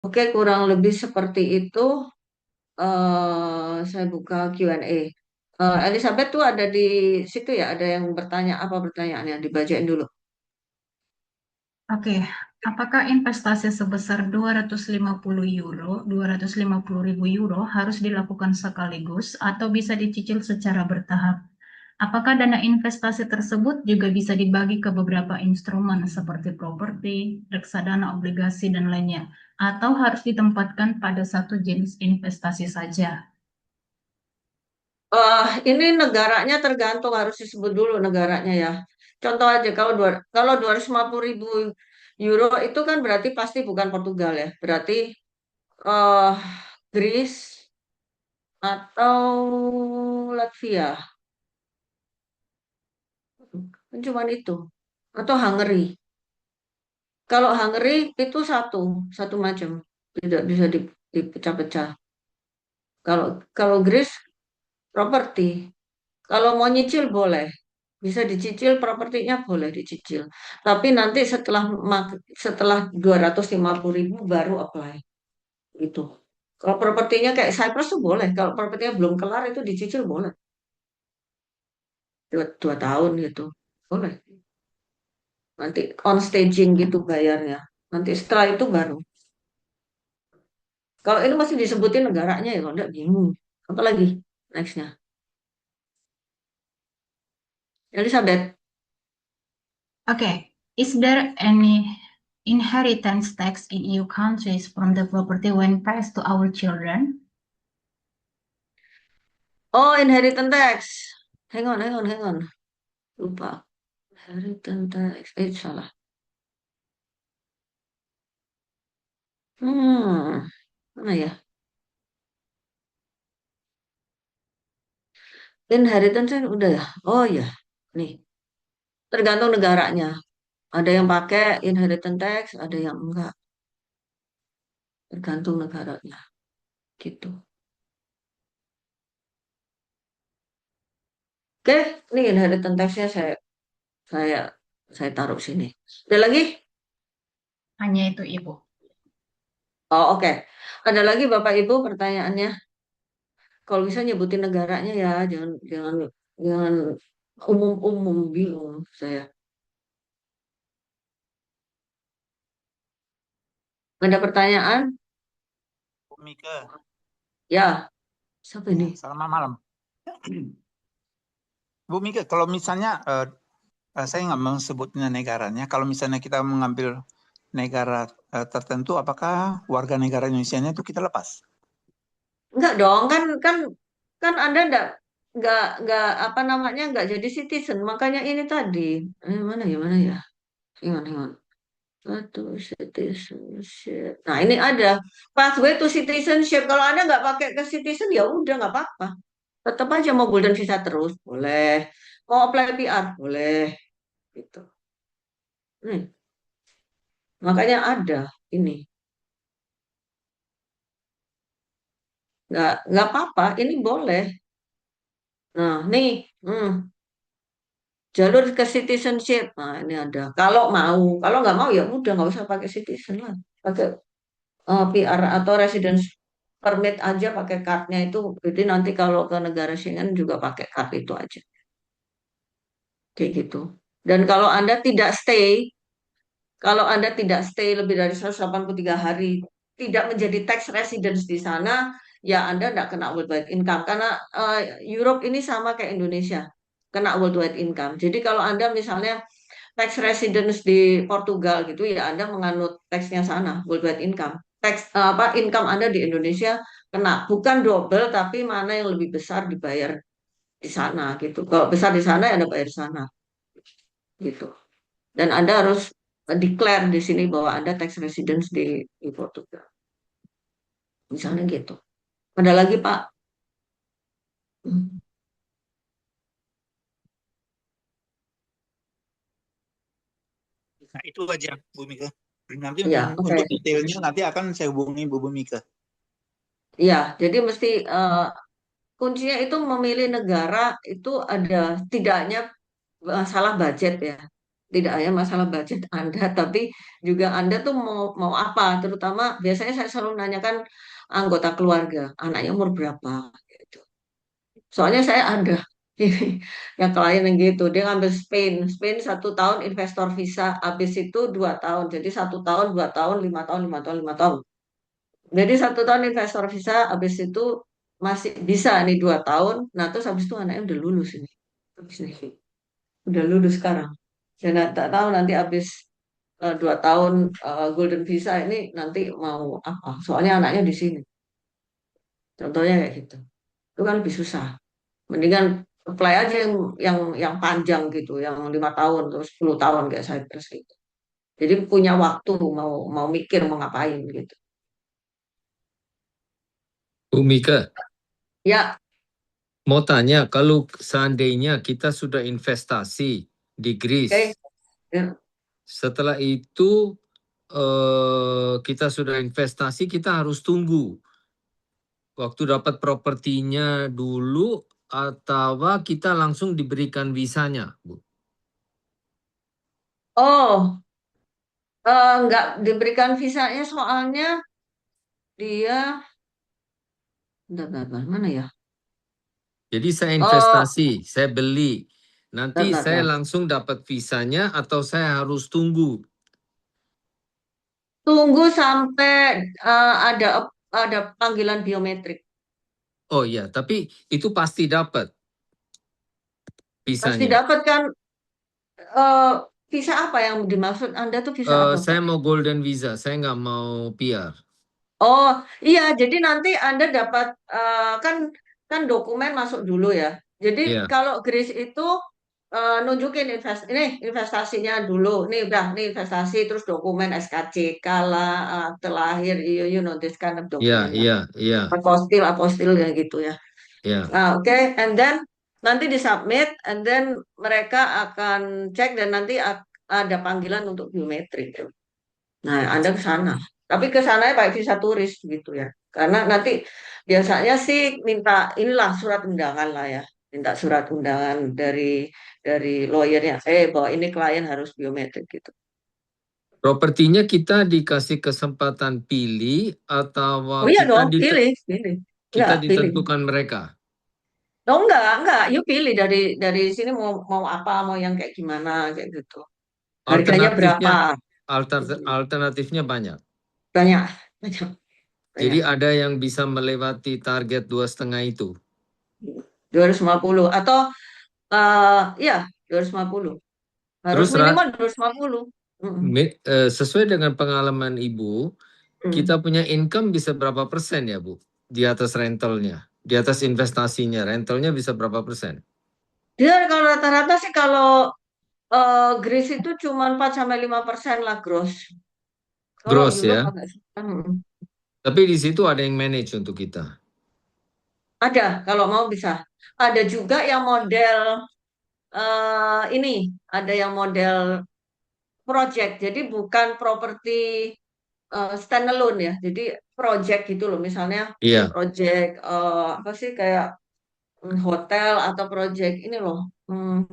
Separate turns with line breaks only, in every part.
Oke, kurang lebih seperti itu. Saya buka Q&A. Elizabeth tuh ada di situ ya, ada yang bertanya apa pertanyaannya? Dibacain dulu.
Oke, apakah investasi sebesar 250 ribu euro harus dilakukan sekaligus atau bisa dicicil secara bertahap? Apakah dana investasi tersebut juga bisa dibagi ke beberapa instrumen seperti properti, reksadana obligasi, dan lainnya, atau harus ditempatkan pada satu jenis investasi saja?
Ini negaranya tergantung harus disebut dulu negaranya ya. Contoh aja kalau 250 ribu euro itu kan berarti pasti bukan Portugal ya. Berarti eh Greece atau Latvia. Kan cuman itu. Atau Hungary. Kalau Hungary itu satu macam. Tidak bisa dipecah-pecah. Kalau kalau Greece properti. Kalau mau nyicil boleh. Bisa dicicil propertinya boleh dicicil. Tapi nanti setelah 250 ribu baru apply gitu. Kalau propertinya kayak Cyprus tuh boleh. Kalau propertinya belum kelar itu dicicil boleh. Dua tahun gitu. Boleh. Nanti on staging gitu bayarnya. Nanti setelah itu baru. Kalau ini masih disebutin negaranya ya, kalau enggak bingung. Apa lagi? Nextnya. Elizabeth.
Okay, is there any inheritance tax in EU countries from the property when passed to our children?
Oh, inheritance tax. Hang on. Lupa. Inheritance tax. Salah. Mana ya? Inheritance kan udah ya. Oh ya. Nih, tergantung negaranya. Ada yang pakai inheritance tax, ada yang enggak. Tergantung negaranya. Gitu. Oke, ini inheritance taxnya saya saya taruh sini. Ada lagi?
Hanya itu, Ibu.
Oh, oke. Ada lagi Bapak Ibu pertanyaannya? Kalau bisa nyebutin negaranya ya, jangan jangan jangan umum-umum bingung saya. Ada pertanyaan?
Bu Mika,
Ya, siapa
ya,
ini?
selamat malam. Bu Mika, kalau misalnya saya nggak mau sebutnya negaranya, kalau misalnya kita mengambil negara tertentu, apakah warga negara Indonesia-nya itu kita lepas?
Enggak dong, kan Anda enggak apa namanya enggak jadi citizen, makanya ini tadi. Mana ya? Ingat. Satu citizenship. Nah, ini ada pathway to citizenship. Kalau Anda nggak pakai ke citizen ya udah nggak apa-apa. Tetap aja mau golden visa terus, boleh. Mau apply PR, boleh. Gitu. Hmm, makanya ada ini. Nggak apa-apa, ini boleh. Nah, nih, jalur ke citizenship. Nah, ini ada. Kalau nggak mau ya udah nggak usah pakai citizen lah. Pakai PR atau residence permit aja pakai kartunya itu. Jadi nanti kalau ke negara Schengen juga pakai kartu itu aja. Kayak gitu. Dan kalau Anda tidak stay lebih dari 183 hari, tidak menjadi tax residence di sana, ya Anda tidak kena worldwide income. Karena Europe ini sama kayak Indonesia, kena worldwide income. Jadi kalau Anda misalnya tax residence di Portugal gitu, ya Anda menganut taxnya sana, worldwide income. Income Anda di Indonesia kena, bukan double, tapi mana yang lebih besar dibayar di sana gitu. Kalau besar di sana, ya Anda bayar di sana gitu. Dan Anda harus declare di sini bahwa Anda tax residence di Portugal. Misalnya gitu. Ada lagi, Pak? Hmm.
Nah, itu aja, Bu Mika. Nanti
Ya, oke.
untuk detailnya nanti akan saya hubungi Bu Mika.
Ya, jadi mesti kuncinya itu memilih negara itu ada tidaknya masalah budget ya. tidak hanya masalah budget Anda, tapi juga Anda tuh mau apa. Terutama biasanya saya selalu nanyakan anggota keluarga, anaknya umur berapa gitu. Soalnya saya ada ini yang klien yang gitu, dia ngambil Spain, Spain 1 tahun investor visa, habis itu 2 tahun, jadi 1 tahun, 2 tahun, 5 tahun, 5 tahun, 5 tahun. Jadi 1 tahun investor visa, habis itu masih bisa nih 2 tahun, nah terus habis itu anaknya udah lulus ini, habis ini udah lulus sekarang. Dan tak tahu nanti habis 2 tahun golden visa ini nanti mau apa? Soalnya anaknya di sini. Contohnya kayak gitu. Itu kan lebih susah. Mendingan apply aja yang panjang gitu, yang 5 tahun terus 10 tahun kayak saya terus gitu. Jadi punya waktu mau mau mikir mau ngapain gitu.
Bu Mika,
Ya,
mau tanya, kalau seandainya kita sudah investasi di
oke.
Greece,
Ya.
setelah itu kita sudah investasi, kita harus tunggu waktu dapat propertinya dulu atau kita langsung diberikan visanya, Bu?
Oh, nggak diberikan visanya soalnya dia, bentar, mana ya?
Jadi saya
Oh,
investasi, saya beli. Nanti saya
bentar.
langsung dapat visanya atau saya harus tunggu?
Tunggu sampai ada panggilan biometrik.
Oh iya, tapi itu pasti dapat
Pasti
visanya.
dapat kan, eh, visa apa yang dimaksud Anda tuh visa apa,
Saya
Pak?
mau golden visa, saya nggak mau PR.
Oh, iya, jadi nanti Anda dapat kan kan dokumen masuk dulu ya. Jadi
Iya,
kalau Grace itu nunjukin ini investasinya dulu. Nih udah, nih investasi terus dokumen SKCK lah, terlahir, you know this kind of
iya,
document lah.
iya, iya,
Apostil ya gitu ya.
iya.
Nah, oke, and then nanti disubmit, and then mereka akan cek dan nanti ada panggilan untuk biometrik. Nah, Anda ke sana. Tapi ke sana pakai visa turis gitu ya. Karena nanti biasanya sih minta inilah surat undangan lah ya. Minta surat undangan dari lawyernya. Bahwa ini klien harus biometrik gitu.
Propertinya kita dikasih kesempatan pilih atau
Oh iya
kita
dong, pilih.
kita
Enggak, pilih.
ditentukan mereka?
Oh enggak. You pilih dari sini mau apa, mau yang kayak gimana kayak gitu. Harganya
Alternatifnya
berapa?
alternatifnya banyak.
Banyak, banyak,
Jadi
banyak.
ada yang bisa melewati target 2,5 itu.
250 atau ya 250. Harus
Terus
minimal 250. Mm-mm.
sesuai dengan pengalaman Ibu, kita
Hmm.
punya income bisa berapa persen ya, Bu? Di atas rentalnya, di atas investasinya, rentalnya bisa berapa persen?
Dia kalau rata-rata sih kalau Greece itu cuma 4-5% lah gross. Kalau
Gross
Europe
ya.
agak susah. Mm.
Tapi di situ ada yang manage untuk kita.
Ada, kalau mau bisa. Ada juga yang model ini, ada yang model project. Jadi bukan properti standalone ya. Jadi project gitu loh. Misalnya
Iya,
project apa sih kayak hotel atau project ini loh. hmm,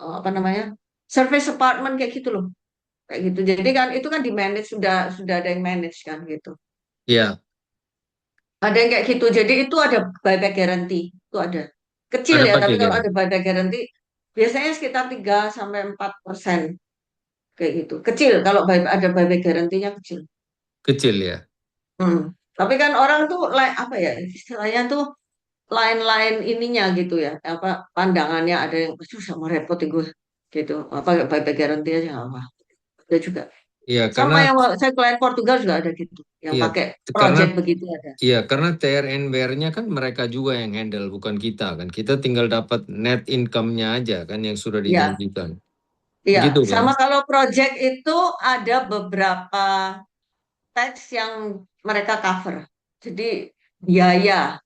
apa namanya? Service apartment kayak gitu loh. Kayak gitu. Jadi kan itu kan di manage sudah ada yang manage kan gitu.
iya.
Ada yang kayak gitu. Jadi itu ada buyback guarantee. Itu ada. Kecil
Ada
ya, tapi
pakai
kalau
kan?
ada buyback guarantee biasanya sekitar 3-4% kayak gitu. Kecil kalau ada buyback guarantee-nya kecil.
Kecil ya.
Hmm. Tapi kan orang tuh apa ya istilahnya tuh lain-lain ininya gitu ya. Apa pandangannya ada yang susah mau repot gue gitu. Apa buyback guarantee aja nggak apa. Ada juga.
Iya,
Sama
karena
yang saya klien Portugal juga ada gitu. Yang
iya,
pakai
karena
project begitu ada.
iya, karena TRN-nya kan mereka juga yang handle, bukan kita kan. Kita tinggal dapat net income-nya aja kan yang sudah
Ya,
dijanjikan.
iya.
Begitu kan?
Sama kalau project itu ada beberapa tax yang mereka cover. Jadi biaya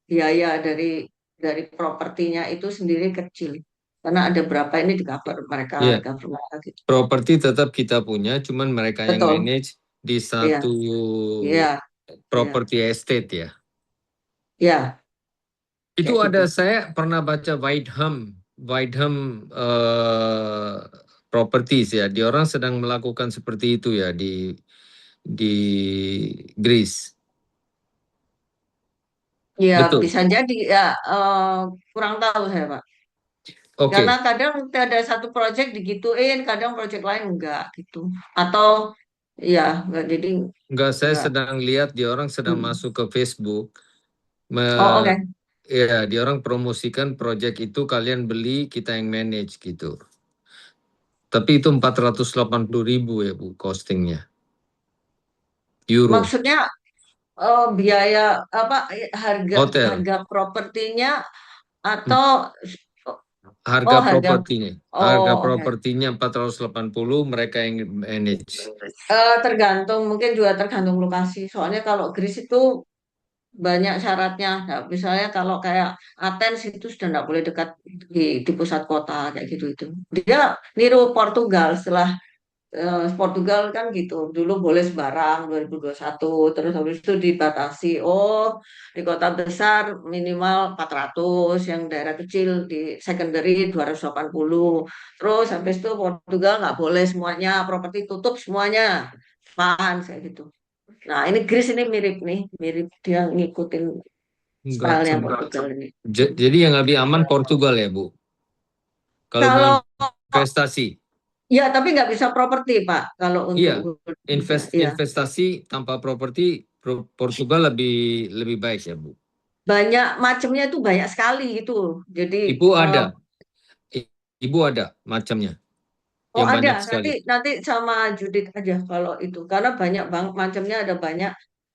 dari propertinya itu sendiri kecil. Karena ada berapa ini di cover mereka
Iya,
cover mereka gitu.
properti tetap kita punya, cuman mereka yang
Betul.
manage di
Iya,
satu
iya, iya,
property estate ya.
iya,
Itu
kayak gitu.
ada, saya pernah baca Whiteham properties ya. Dia orang sedang melakukan seperti itu ya di Greece.
Ya
Betul.
bisa jadi ya, kurang tahu saya Pak.
Oke.
Karena kadang ada satu project digituin, kadang project lain enggak gitu. Atau ya enggak, jadi
Enggak, saya
enggak.
sedang lihat dia orang sedang masuk ke Facebook.
Oh, oke.
Ya, dia orang promosikan project itu, kalian beli, kita yang manage gitu. Tapi itu 480.000 ya Bu, costingnya. Euro.
Maksudnya biaya apa,
Hotel.
harga propertinya
Hmm.
atau
Harga
harga.
propertinya. Harga
Oh, oke.
propertinya 480, mereka yang manage.
Tergantung, mungkin juga tergantung lokasi. Soalnya kalau Greece itu banyak syaratnya. Nah, misalnya kalau kayak Athens itu sudah tidak boleh dekat di pusat kota kayak gitu itu. Dia niru Portugal. Setelah Portugal kan gitu. Dulu boleh sembarang 2021, terus habis itu dibatasi. Oh, di kota besar minimal 400, yang daerah kecil di secondary 280. Terus habis itu Portugal nggak boleh semuanya, properti tutup semuanya. Apaan kayak gitu. Nah, ini Greece ini mirip nih, mirip dia ngikutin
Enggak,
stylenya Portugal ini.
jadi yang lebih aman Portugal ya Bu? Kalau mau
Kalau
investasi.
ya, tapi nggak bisa properti Pak. Kalau
Iya,
untuk ya
investasi tanpa properti Portugal lebih baik ya Bu.
banyak macamnya, itu banyak sekali gitu. Jadi
Ibu ada, Ibu ada macamnya
oh
yang
ada,
banyak sekali.
nanti sama Judith aja kalau itu, karena banyak banget macamnya, ada banyak.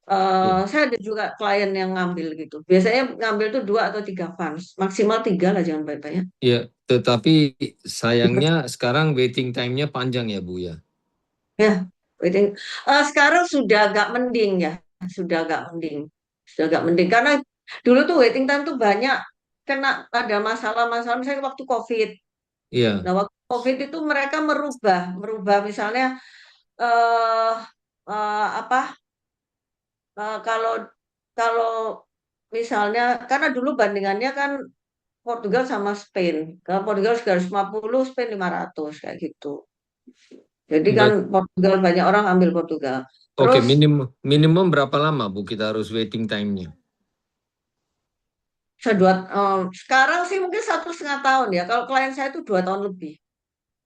Ya.
Saya ada juga klien yang ngambil gitu. Biasanya ngambil tuh 2 atau 3 funds, maksimal 3 lah, jangan banyak-banyak.
Ya, tetapi sayangnya sekarang waiting time-nya panjang ya Bu ya.
Ya, waiting. Sekarang sudah agak mending ya, sudah agak mending, karena dulu tuh waiting time tuh banyak, kena ada masalah-masalah misalnya waktu COVID.
Iya.
Nah, waktu COVID itu mereka merubah misalnya eh apa, kalau kalau misalnya, karena dulu bandingannya kan Portugal sama Spain. Kalau Portugal 350, Spain 500 kayak gitu. Jadi kan
Berat.
Portugal, banyak orang ambil Portugal.
Oke,
Terus
minimum berapa lama Bu kita harus waiting time-nya?
sekarang sih mungkin 1,5 tahun ya. Kalau klien saya itu 2 tahun lebih.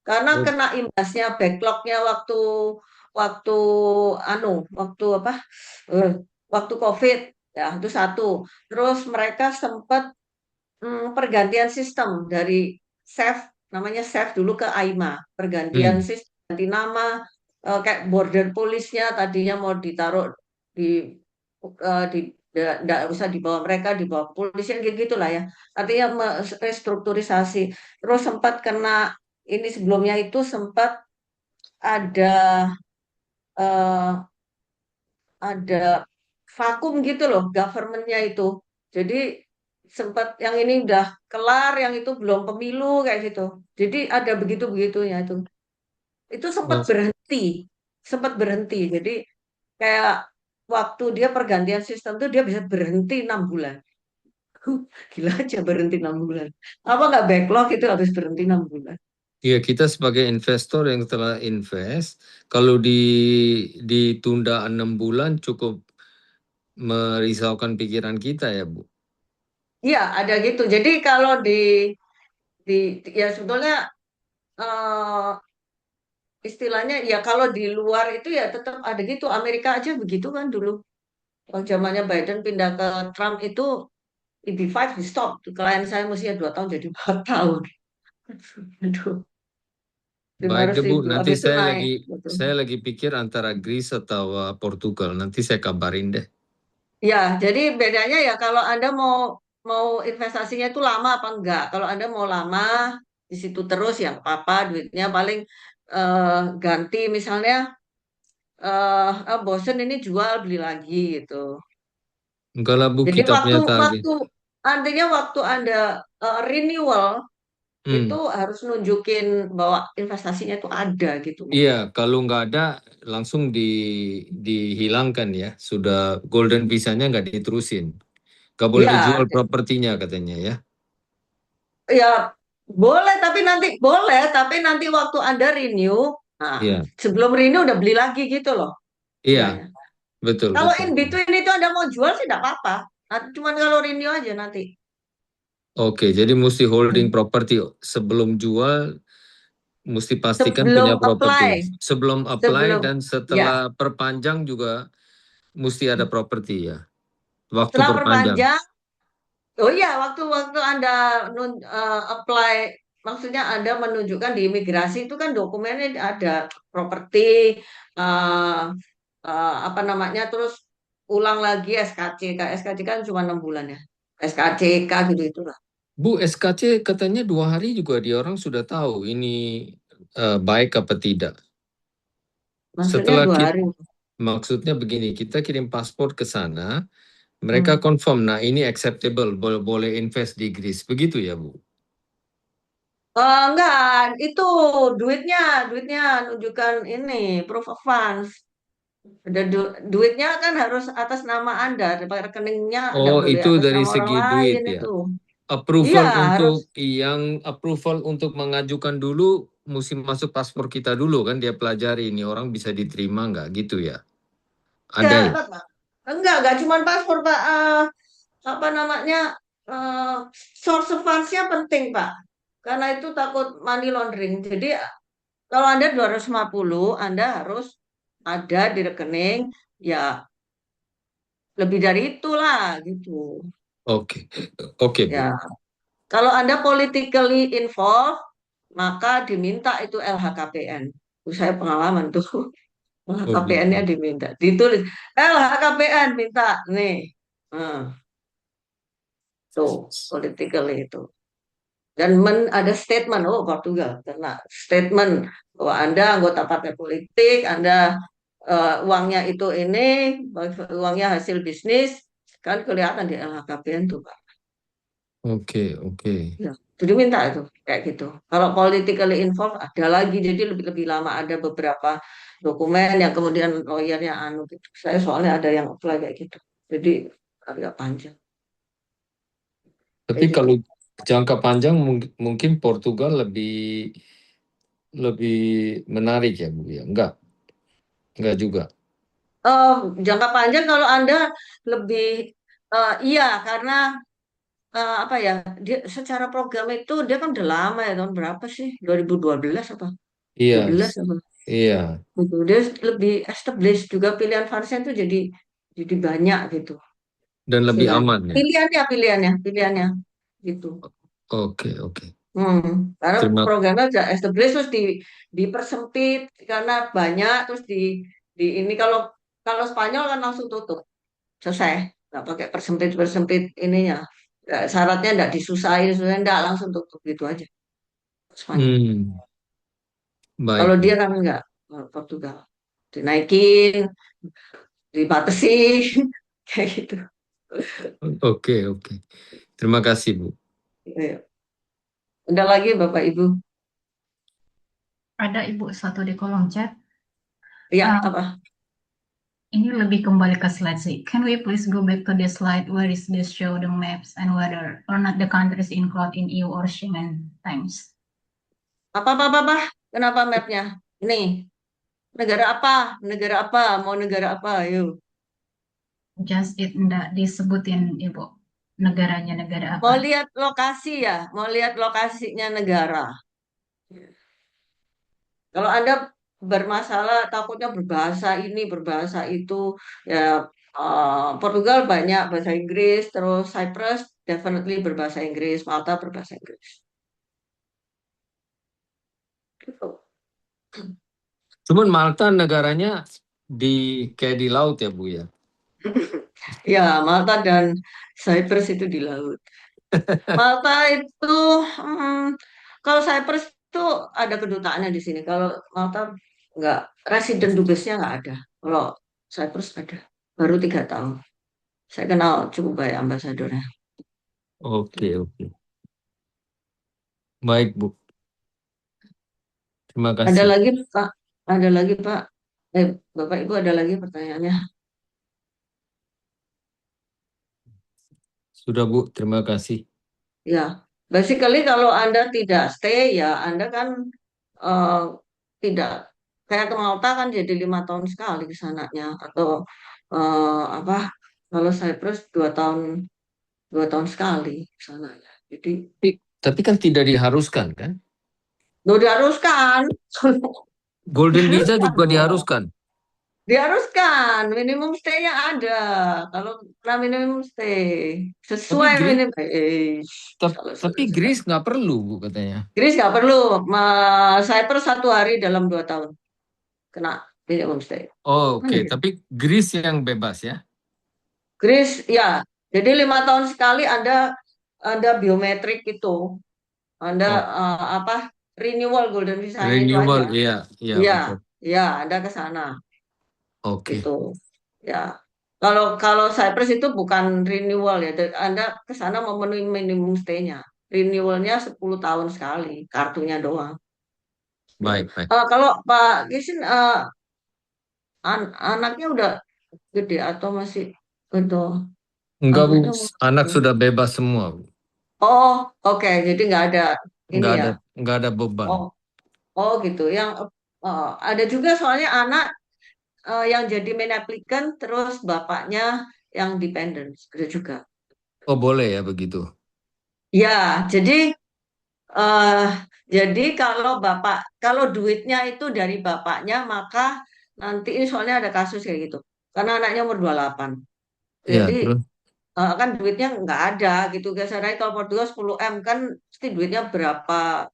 Karena
Oh,
kena imbasnya backlognya waktu waktu waktu apa? eh, Waktu COVID ya, itu satu. Terus mereka sempat pergantian sistem dari SAFE, namanya SAFE dulu ke AIMA, pergantian
hmm.
sistem, ganti nama, kayak border police-nya tadinya mau ditaruh di nggak usah dibawa mereka, dibawa polisi gitu gitulah ya, artinya restrukturisasi. Terus sempat kena, ini sebelumnya itu sempat ada eh, ada vakum gitu loh government-nya itu. Jadi sempat yang ini udah kelar, yang itu belum pemilu kayak gitu. Jadi ada begitu-begitunya itu. Itu sempat
Mas,
berhenti, sempat berhenti. Jadi kayak waktu dia pergantian sistem tuh dia bisa berhenti 6 bulan. Gila aja berhenti 6 bulan. Apa nggak backlog itu habis berhenti 6 bulan?
ya kita sebagai investor yang telah invest, kalau ditunda 6 bulan cukup merisaukan pikiran kita ya Bu.
Iya, ada gitu. Jadi kalau ya sebetulnya eh, istilahnya ya, kalau di luar itu ya tetap ada gitu. Amerika aja begitu kan dulu. Waktu zamannya Biden pindah ke Trump itu, EB5 di stop. Klien saya mestinya 2 tahun jadi 4 tahun. Aduh, lima
Baik
ratus
deh Bu,
ribu.
nanti
Habis itu naik. Gitu.
saya lagi pikir antara Greece atau Portugal. Nanti saya kabarin deh.
Ya, jadi bedanya ya kalau Anda mau mau investasinya itu lama apa enggak. Kalau Anda mau lama di situ terus ya nggak apa-apa, duitnya paling ganti misalnya, bosen ini jual beli lagi gitu.
Enggak lah Bu,
Jadi
kita
waktu
punya target.
waktu artinya waktu Anda renewal itu
Hmm.
harus nunjukin bahwa investasinya itu ada gitu.
Iya, kalau nggak ada langsung dihilangkan ya. Sudah golden visa-nya nggak diterusin. Nggak boleh
Ya,
dijual propertinya katanya ya.
ya boleh, tapi nanti waktu Anda renew, nah,
Iya,
sebelum renew udah beli lagi gitu loh
iya,
istilahnya.
betul,
Kalau
betul.
in between itu Anda mau jual sih tidak apa-apa. Nah, cuman kalau renew aja nanti.
Oke, jadi mesti holding
Hmm.
properti sebelum jual, mesti pastikan
Sebelum
punya properti.
apply,
Sebelum apply
sebelum
dan
ya,
setelah perpanjang juga mesti ada properti ya. Waktu
setelah
perpanjang.
perpanjang. Oh iya, waktu-waktu Anda apply, maksudnya Anda menunjukkan di imigrasi itu kan dokumennya ada properti, eh, apa namanya, terus ulang lagi SKCK. SKCK kan cuma 6 bulan ya. SKCK gitu itulah.
Bu, SKC katanya 2 hari juga dia orang sudah tahu ini baik apa tidak.
Maksudnya
Setelah
2 hari.
kita, maksudnya begini, kita kirim paspor ke sana, mereka
Hmm.
confirm, nah ini acceptable, boleh, boleh invest di Greece. Begitu ya, Bu?
Enggak, itu duitnya, duitnya nunjukkan ini proof of funds. Ada duitnya kan harus atas nama Anda, rekeningnya tidak
Oh,
boleh
itu
atas
dari
nama orang
segi
lain
duit ya.
itu. Iya,
Approval
harus.
untuk mengajukan dulu mesti masuk paspor kita dulu kan, dia pelajari ini orang bisa diterima nggak gitu ya. Ada
Enggak,
ya.
Pak. Enggak cuma paspor, Pak. Apa namanya? eh Source of funds-nya penting, Pak. Karena itu takut money laundering. Jadi kalau Anda 250, Anda harus ada di rekening ya lebih dari itulah gitu.
Oke, oke Bu.
Ya, kalau Anda politically involved, maka diminta itu LHKPN. Saya pengalaman tuh.
Oh gitu.
LHKPN-nya diminta. Ditulis, LHKPN minta. Nih. Nah, tuh, politically itu. Dan ada statement, oh Portugal, karena statement bahwa Anda anggota partai politik, Anda uangnya itu ini, uangnya hasil bisnis, kan kelihatan di LHKPN tuh, Pak.
Oke, oke.
Ya, jadi minta itu kayak gitu. Kalau politically involved ada lagi, jadi lebih lama ada beberapa dokumen yang kemudian lawyernya anu gitu. Saya soalnya ada yang apply kayak gitu. Jadi agak panjang
Tapi
kayak gitu.
kalau jangka panjang mungkin Portugal lebih lebih menarik ya Bu ya. Enggak juga.
Eh, Jangka panjang kalau Anda lebih iya karena apa ya dia secara program itu dia kan udah lama ya tahun berapa sih 2012 apa
Iya,
13 apa
iya.
gitu dia lebih established juga pilihan varian itu jadi banyak gitu
Dan lebih
istilahnya
aman ya.
pilihannya gitu.
Oke, oke.
Karena
Terima
programnya udah established terus dipersempit karena banyak terus di ini kalau kalau Spanyol kan langsung tutup selesai nggak pakai persempit persempit ininya. Syaratnya nggak disusahin nggak langsung tutup gitu aja Spanyol. Kalau
baik.
dia kan nggak Portugal dinaikin dibatasi kayak gitu.
Oke, oke. Terima kasih, Bu.
Iya. Udah lagi Bapak Ibu.
Ada Ibu satu di kolom chat.
Iya,
Uh,
apa?
ini lebih kembali ke slide sih. Can we please go back to the slide where is this show the maps and whether or not the countries included in EU or Schengen times?
Apa? Kenapa mapnya? Ini negara apa? Negara apa? Mau negara apa? Ayo.
Just it enggak disebutin Ibu. Negaranya negara apa?
Mau lihat lokasi ya? Mau lihat lokasinya negara. Kalau Anda bermasalah takutnya berbahasa ini, berbahasa itu, ya Portugal banyak bahasa Inggris, terus Cyprus definitely berbahasa Inggris, Malta berbahasa Inggris. Gitu.
Cuman Malta negaranya di kayak di laut ya, Bu ya.
Ya, Malta dan Cyprus itu di laut. Malta itu, hmm, kalau Cyprus itu ada kedutaannya di sini. Kalau Malta nggak, residen dubesnya nggak ada. Kalau Cyprus ada, baru 3 tahun. Saya kenal cukup baik ambasadornya.
Oke, oke. Baik, Bu. Terima
Ada
kasih.
lagi Pak, ada lagi Pak. Bapak Ibu ada lagi pertanyaannya?
Sudah, Bu. Terima kasih.
Ya, Basically kalau Anda tidak stay ya Anda kan eh, tidak kayak ke Malta kan jadi 5 tahun sekali ke sananya atau apa kalau Cyprus 2 tahun sekali ke sana ya. Jadi
Tapi kan tidak diharuskan kan?
udah diharuskan.
Golden visa
Diharuskan
juga
dong.
diharuskan.
Diharuskan minimum stay-nya ada. Kalau pernah minimum stay
Tapi
sesuai
Greece,
minimum kalau
tapi
sesuai.
Greece nggak perlu Bu katanya.
Greece nggak perlu. Cyprus 1 hari dalam 2 tahun kena minimum stay.
Oh,
Mana
oke.
ya?
Tapi Greece yang bebas ya?
Greece ya. Jadi 5 tahun sekali Anda biometrik itu, Anda
Oh,
apa renewal golden visa-nya itu
renewal,
aja.
iya, iya
Iya,
betul.
ya Anda ke sana
Oke,
gitu. Ya. Kalau kalau Cyprus itu bukan renewal ya, Anda ke sana memenuhi minimum stay-nya. Renewalnya 10 tahun sekali, kartunya doang. Gitu.
baik, baik.
Kalau Pak Gisin anaknya udah gede atau masih itu
Enggak Bu,
anaknya mau
anak sudah bebas semua Bu.
oh oke jadi nggak ada ini ya
Nggak ada beban.
oh oh gitu yang ada juga soalnya anak yang jadi main applicant terus bapaknya yang dependent ada juga
Oh boleh ya begitu.
ya eh kalau duitnya itu dari bapaknya maka nanti ini soalnya ada kasus kayak gitu karena anaknya umur 28
Iya,
jadi
terus?
kan duitnya nggak ada gitu biasanya kalau Portugal 10 M kan pasti duitnya berapa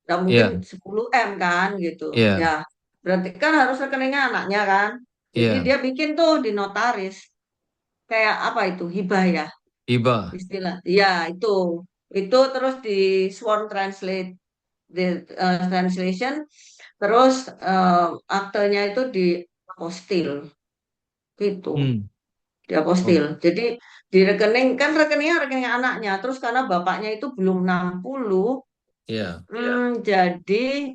nggak mungkin
Iya,
10 M kan gitu ya
iya,
berarti kan harus rekeningnya anaknya kan jadi
iya.
dia bikin tuh di notaris kayak apa itu hibah ya
Iba.
istilah ya itu terus di sworn di translation terus aktenya itu di apostil gitu
Hmm.
di
Oh,
apostil jadi di rekening kan rekeningnya rekening anaknya terus karena bapaknya itu belum 60
iya,
jadi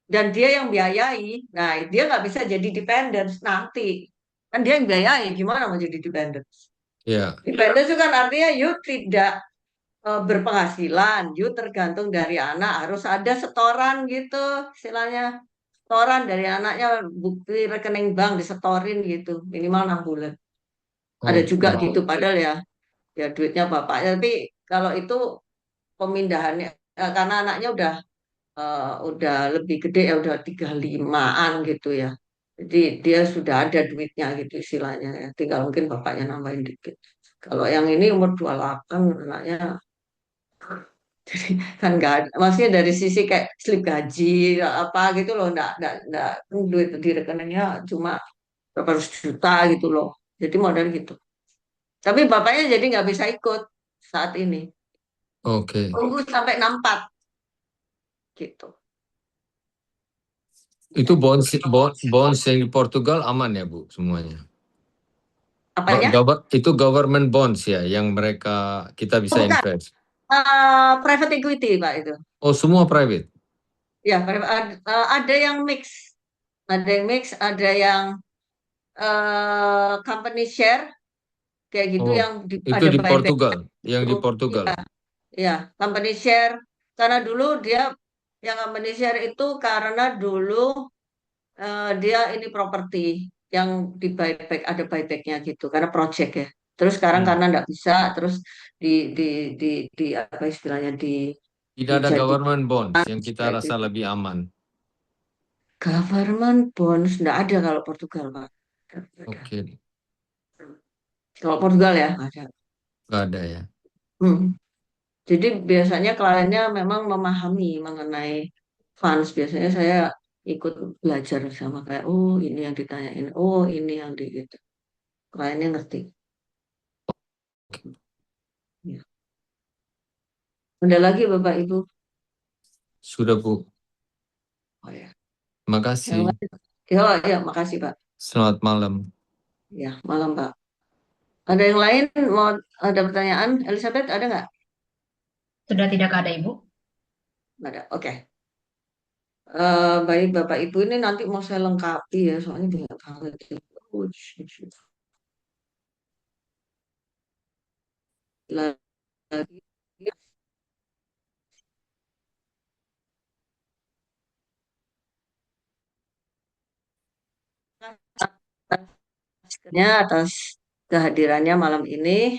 dan dia yang biayai. Nah, dia nggak bisa jadi dependent nanti. Kan dia yang biayai, gimana mau jadi dependent?
iya.
Dependent itu kan artinya you tidak berpenghasilan, you tergantung dari anak, harus ada setoran gitu, istilahnya. Setoran dari anaknya, bukti rekening bank disetorin gitu, minimal 6 bulan. Ada juga
Oke.
gitu, padahal ya duitnya bapaknya. Tapi kalau itu pemindahannya, karena anaknya udah lebih gede ya udah 35-an gitu ya. Jadi dia sudah ada duitnya gitu istilahnya ya. Tinggal mungkin bapaknya nambahin dikit. Kalau yang ini umur 28 anaknya jadi kan nggak ada. Maksudnya dari sisi kayak slip gaji apa gitu loh enggak duit di rekeningnya cuma berapa ratus juta gitu loh. Jadi modal gitu. Tapi bapaknya jadi nggak bisa ikut saat ini.
Oke.
Tunggu sampai 64 gitu.
Itu
Ya.
bonds yang di Portugal aman ya Bu semuanya.
Apanya?
Itu government bonds ya yang kita
Oh,
bisa
bukan.
invest.
Private equity, Pak itu.
Oh semua private.
Ya, ada yang mix. Ada yang mix, ada yang company share, kayak gitu
Oh
yang
itu
ada
di
buyback
Portugal. Yang
gitu.
di Portugal.
Iya, ya, company share. Karena dulu dia, yang company share itu karena dulu dia ini properti yang di buyback, ada buybacknya gitu, karena project ya. Terus sekarang
Hmm.
karena nggak bisa, terus di, di, di, apa istilahnya,
Tidak ada
dijadikan
government bonds yang kita
kayak
rasa
gitu.
lebih aman.
Government bonds nggak ada kalau Portugal, Pak. Nggak ada.
Oke,
Kalau Portugal ya nggak ada.
nggak ada ya.
Hmm. Jadi biasanya kliennya memang memahami mengenai funds. Biasanya saya ikut belajar sama kayak, oh ini yang ditanyain, oh ini yang di gitu. Kliennya ngerti. Ya. Ada lagi Bapak Ibu?
Sudah Bu.
Oh ya. Yang
Makasih.
lain? Ya, ya, makasih Pak.
Selamat malam.
Ya, malam Pak. Ada yang lain mau ada pertanyaan? Elizabeth ada nggak?
Sudah tidak ada, Ibu?
Nggak ada. Oke. Baik Bapak Ibu ini nanti mau saya lengkapi ya, soalnya banyak banget. Oh, lagi atas kehadirannya malam ini.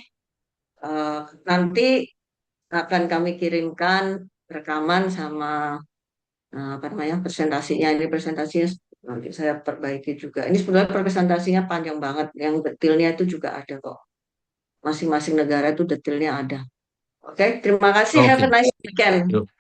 Nanti akan kami kirimkan rekaman sama apa namanya presentasinya. Ini presentasinya nanti saya perbaiki juga. Ini sebenarnya presentasinya panjang banget. Yang detailnya itu juga ada kok. Masing-masing negara itu detailnya ada. Oke, terima kasih. Have a
Oke.
nice weekend.
Yuk.